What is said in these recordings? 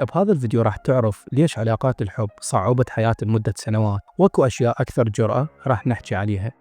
بهذا الفيديو راح تعرف ليش علاقات الحب صعوبت حياتي لمدة سنوات، واكو أشياء أكثر جرأة راح نحكي عليها.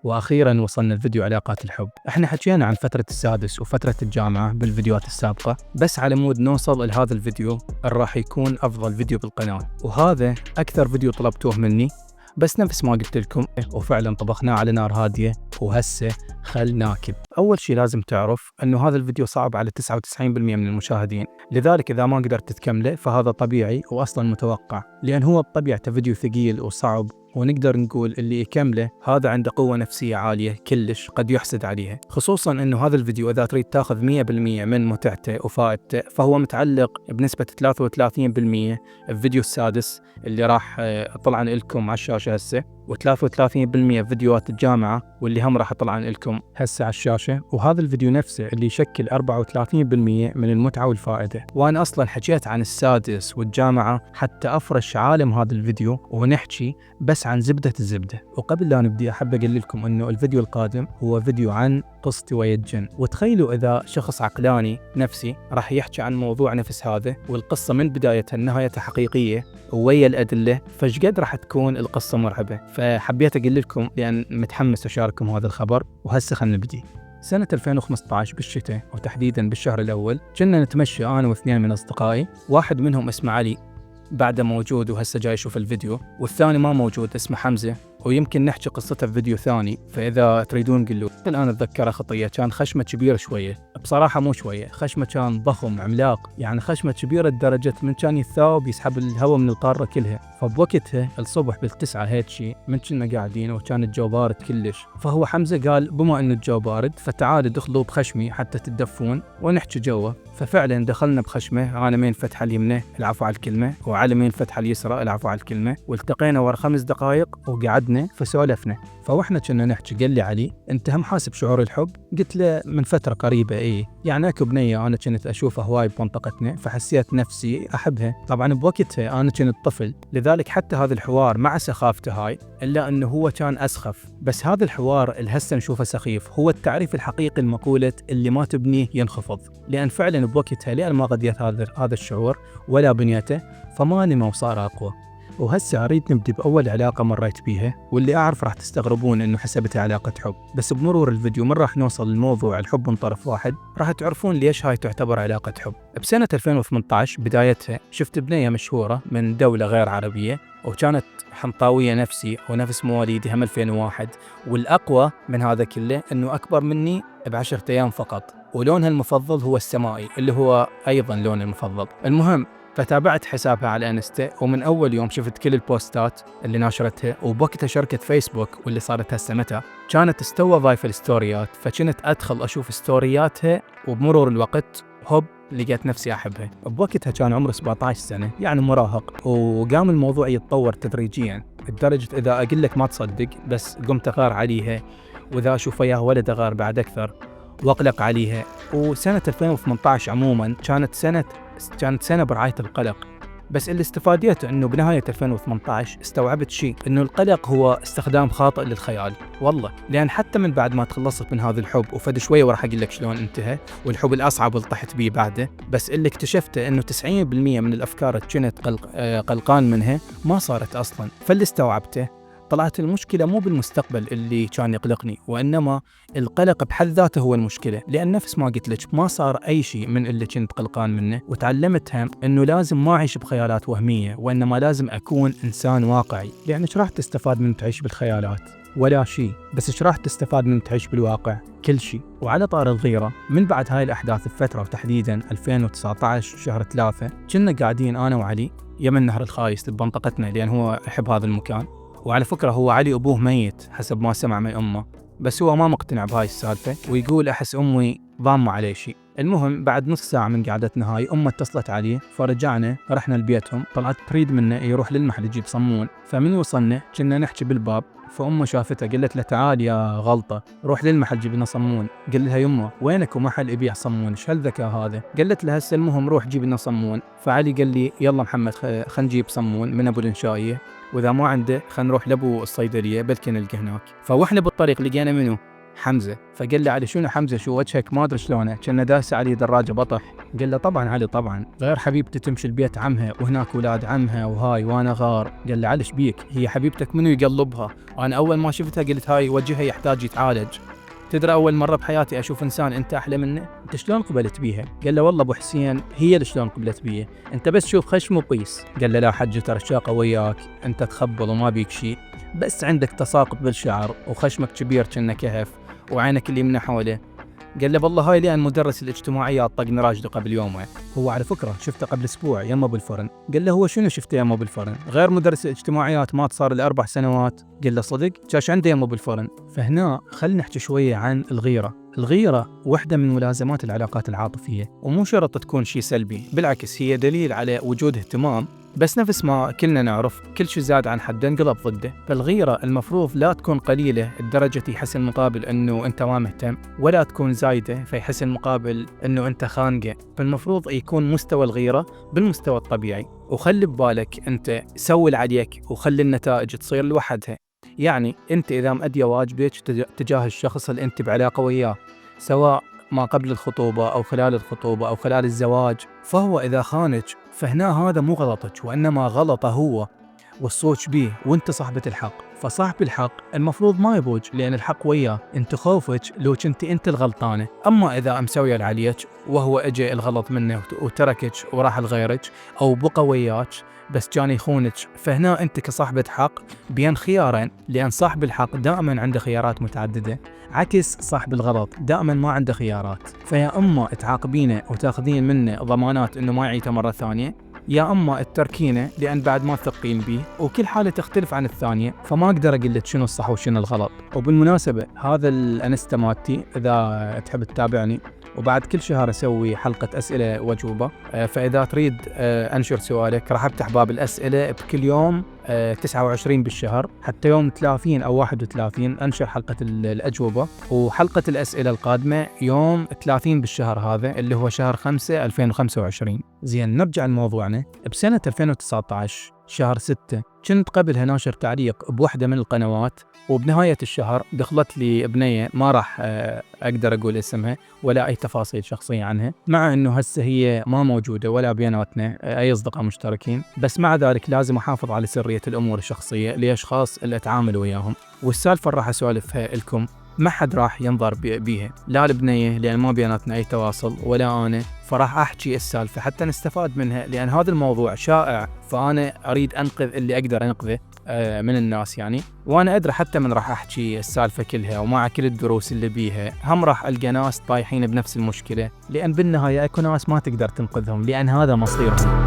وأخيرا وصلنا لفيديو علاقات الحب. احنا حكينا عن فترة السادس وفترة الجامعة بالفيديوهات السابقة، بس على مود نوصل لهذا الفيديو راح يكون أفضل فيديو بالقناة، وهذا أكثر فيديو طلبتوه مني، بس نفس ما قلت لكم وفعلا طبخناه على نار هادية وهسه خل ناكل. أول شيء لازم تعرف أنه هذا الفيديو صعب على 99% من المشاهدين، لذلك إذا ما قدرت تكمله فهذا طبيعي وأصلا متوقع، لأن هو بطبيعته فيديو ثقيل وصعب، ونقدر نقول اللي يكمله هذا عنده قوة نفسية عالية كلش قد يحسد عليها، خصوصا أنه هذا الفيديو إذا تريد تاخذ 100% من متعته وفائدته فهو متعلق بنسبة 33% الفيديو السادس اللي راح أطلع لكم على الشاشة هسه، و33% فيديوهات الجامعة واللي هم راح أطلع لكم هسه على الشاشة، وهذا الفيديو نفسه اللي يشكل 34% من المتعة والفائدة. وأنا أصلا حكيت عن السادس والجامعة حتى أفرش عالم هذا الفيديو ونحكي بس عن زبدة الزبدة. وقبل لا نبدأ أحب أقول لكم أنه الفيديو القادم هو فيديو عن قصتي ويا الجن، وتخيلوا إذا شخص عقلاني نفسي راح يحكي عن موضوع نفس هذا، والقصة من بدايتها لنهايتها حقيقية ويا الأدلة، فشقد راح تكون القصة مرعبة. فحبيت أقول لكم لأن متحمس أشارككم هذا الخبر. وهسه خلنا نبدي. سنة 2015 بالشتاء وتحديدا بالشهر الأول كنا نتمشى أنا واثنين من أصدقائي، واحد منهم اسمه علي بعده موجود وهسه جاي يشوف الفيديو، والثاني ما موجود اسمه حمزة، ويمكن نحكي قصته في فيديو ثاني، فإذا تريدون قلوا. الآن أتذكره خطية، كان خشمة كبيرة شوية، بصراحة مو شوية، خشمة كان ضخم عملاق، يعني خشمة كبيرة لدرجة من كان يتثاوب يسحب الهواء من القارة كلها. فبوقتها الصبح بالتسعة هيك شي من كنا قاعدين وكان الجو بارد كلش، فهو حمزة قال بما إنه الجو بارد فتعالوا دخلوا بخشمي حتى تدفون ونحكي جوا. ففعلا دخلنا بخشمه، أنا مين فتحة اليمنى العفو على الكلمة، وعلى مين فتحة اليسرى العفو على الكلمة، والتقينا ورا 5 دقائق وقعدنا فسولفنا. فوحنا كنا نحكي، قال لي علي انت هم حاسب شعور الحب؟ قلت له من فترة قريبة ايه، يعني اكو بنية انا كنت اشوفها هواي بمنطقتنا فحسيت نفسي احبها. طبعا بوقتها انا كنت طفل، لذلك حتى هذا الحوار مع سخافته هاي الا انه هو كان اسخف، بس هذا الحوار اللي هسه نشوفه سخيف هو التعريف الحقيقي المقولة اللي ما تبنيه ينخفض، لان فعلا بوقتها لان ما غديت هذا الشعور ولا بنيته فما نمى وصار اقوى. وهسه اريد نبدي باول علاقه مريت بيها، واللي اعرف راح تستغربون انه حسبتها علاقه حب، بس بمرور الفيديو من راح نوصل للموضوع الحب من طرف واحد راح تعرفون ليش هاي تعتبر علاقه حب. بسنه 2018 بدايتها شفت بنيه مشهوره من دوله غير عربيه، وكانت حنطاويه نفسي ونفس مواليدي هم 2001، والاقوى من هذا كله انه اكبر مني ب10 ايام فقط، ولونها المفضل هو السمائي اللي هو ايضا لوني المفضل. المهم فتابعت حسابها على انستا، ومن اول يوم شفت كل البوستات اللي ناشرتها، وبوقتها شركة فيسبوك واللي صارت هسه متى كانت استوى ضايفة الستوريات، فكنت ادخل اشوف ستورياتها، وبمرور الوقت هوب لقيت نفسي احبها. بوقتها كان عمري 17 سنة يعني مراهق، وقام الموضوع يتطور تدريجيا لدرجة اذا اقول لك ما تصدق، بس قمت اغار عليها، واذا اشوف وياها ولد اغار بعد اكثر واقلق عليها. وسنة 2018 عموما كانت سنة برعاية القلق، بس اللي استفاديته انه بنهاية 2018 استوعبت شيء، انه القلق هو استخدام خاطئ للخيال، والله، لان حتى من بعد ما تخلصت من هذا الحب وفد شوية وراح اقول لك شلون انتهى، والحب الاصعب اللي طحت بيه بعده، بس اللي اكتشفته انه 90% من الافكار اللي كنت قلقان منها ما صارت اصلا. فاللي استوعبته طلعت المشكلة مو بالمستقبل اللي كان يقلقني، وإنما القلق بحد ذاته هو المشكلة، لأن نفس ما قلت لك ما صار أي شيء من اللي كنت قلقان منه. وتعلمتها إنه لازم ما أعيش بخيالات وهمية، وإنما لازم أكون إنسان واقعي، لأن إيش راح تستفاد من تعيش بالخيالات؟ ولا شيء. بس إيش راح تستفاد من تعيش بالواقع؟ كل شيء. وعلى طار الغيرة، من بعد هاي الأحداث بفترة وتحديدا 2019 شهر 3 كنا قاعدين أنا وعلي يمن نهر الخايس بمنطقتنا، لأن هو يحب هذا المكان. وعلى فكرة هو علي أبوه ميت حسب ما سمع من أمه، بس هو ما مقتنع بهاي السالفة، ويقول أحس أمي ضامة عليه شيء. المهم بعد نص ساعة من قعدتنا هاي أمه اتصلت عليه، فرجعنا رحنا لبيتهم، طلعت تريد منه يروح للمحل يجيب صمون. فمن وصلنا كنا نحكي بالباب، فأمه شافته قالت له تعال يا غلطة روح للمحل جيب لنا صمون. قال لها يمه وينك محل يبيع صمون، ايش هالذكاء هذا؟ قالت له هسه المهم روح جيب لنا صمون. فعلي قال لي يلا محمد خلينا نجيب صمون من ابو الانشائية، واذا ما عنده خلينا نروح لابو الصيدلية بلكي نلقى هناك. فوحنا بالطريق لقينا منو؟ حمزة. فقال له علي شنو حمزة شو وجهك ما أدري شلونه، كنا داسة علي دراجة بطح. قال له طبعا علي طبعا، غير حبيبتي تمشي البيت عمها وهناك أولاد عمها وهاي وأنا غار. قال له علي ايش بيك، هي حبيبتك منو يقلبها؟ أنا أول ما شفتها قلت هاي وجهها يحتاج يتعالج. تدري أول مرة بحياتي أشوف إنسان أنت أحلى منه، أنت شلون قبلت بيها؟ قال له والله أبو حسين هي اللي شلون قبلت بيها، أنت بس شوف خشم وقيس. قال له لا حجة ترى الشاقة وياك، أنت تخبل وما بيك شيء، بس عندك تساقط بالشعر وخشمك كبير كأنه كهف وعينك اللي من حوله. قال له والله هاي لأن مدرس الاجتماعيات طقني راجله قبل يومين، هو على فكرة شفته قبل أسبوع يمه بالفرن. قال له هو شنو شفته يمه بالفرن؟ غير مدرس الاجتماعيات مات صار له 4 سنوات. قال له صدق كاش عنده يمه بالفرن. فهنا خلينا نحكي شوية عن الغيرة. الغيرة واحدة من ملازمات العلاقات العاطفية، ومو شرط تكون شيء سلبي، بالعكس هي دليل على وجود اهتمام، بس نفس ما كلنا نعرف كل شيء زاد عن حده انقلب ضده. فالغيرة المفروض لا تكون قليلة لدرجة يحس المقابل انه انت ما مهتم، ولا تكون زايدة فيحس المقابل انه انت خانقة. فالمفروض يكون مستوى الغيرة بالمستوى الطبيعي، وخلي ببالك انت سوي اللي عليك وخلي النتائج تصير لوحدها. يعني انت اذا مأدية واجبك تجاه الشخص اللي انت بعلاقة وياه، سواء ما قبل الخطوبة أو خلال الخطوبة أو خلال الزواج، فهو إذا خانك فهنا هذا مو غلطك، وإنما غلطه هو والصوت بيه، وانت صاحبة الحق. فصاحب الحق المفروض ما يبوج لأن الحق وياه، انت خوفك لو كنت انت الغلطانة. أما إذا مسوي عليك وهو اجى الغلط منه وتركك وراح لغيرك أو بقى وياك بس كان يخونك، فهنا انت كصاحبة حق بين خيارين، لأن صاحب الحق دائما عنده خيارات متعددة، عكس صاحب الغلط دائما ما عنده خيارات. فيا اما تعاقبينه وتاخذين منه ضمانات انه ما يعيده مرة ثانية، يا اما تتركينه لان بعد ما تثقين بيه، وكل حالة تختلف عن الثانية، فما اقدر اقول لك شنو الصح وشنو الغلط. وبالمناسبة هذا الانستا مالتي اذا تحب تتابعني، وبعد كل شهر اسوي حلقة اسئلة واجوبة، فاذا تريد انشر سؤالك راح افتح باب الاسئلة بكل يوم 29 بالشهر، حتى يوم 30 أو 31 أنشر حلقة الأجوبة، وحلقة الأسئلة القادمة يوم 30 بالشهر هذا اللي هو شهر 5 2025. زين نرجع لموضوعنا. بسنة 2019 شهر 6 كنت قبلها ناشر تعليق بوحدة من القنوات، وبنهاية الشهر دخلت لي بنية ما راح أقدر أقول اسمها ولا أي تفاصيل شخصية عنها، مع أنه هسه هي ما موجودة ولا بيناتنا أي أصدقاء مشتركين، بس مع ذلك لازم أحافظ على سرية الأمور الشخصية لأشخاص اللي أتعامل وياهم. والسالفة راح أسولفها لكم، ما حد راح ينظر بيها، لا البنية لأن ما بيناتنا أي تواصل ولا أنا، فراح أحكي السالفة حتى نستفاد منها، لأن هذا الموضوع شائع، فأنا أريد أنقذ اللي أقدر أنقذه من الناس يعني. وأنا أدري حتى من راح أحكي السالفة كلها ومع كل الدروس اللي بيها هم راح ألقى ناس طايحين بنفس المشكلة، لأن بالنهاية أكو ناس ما تقدر تنقذهم لأن هذا مصيرهم.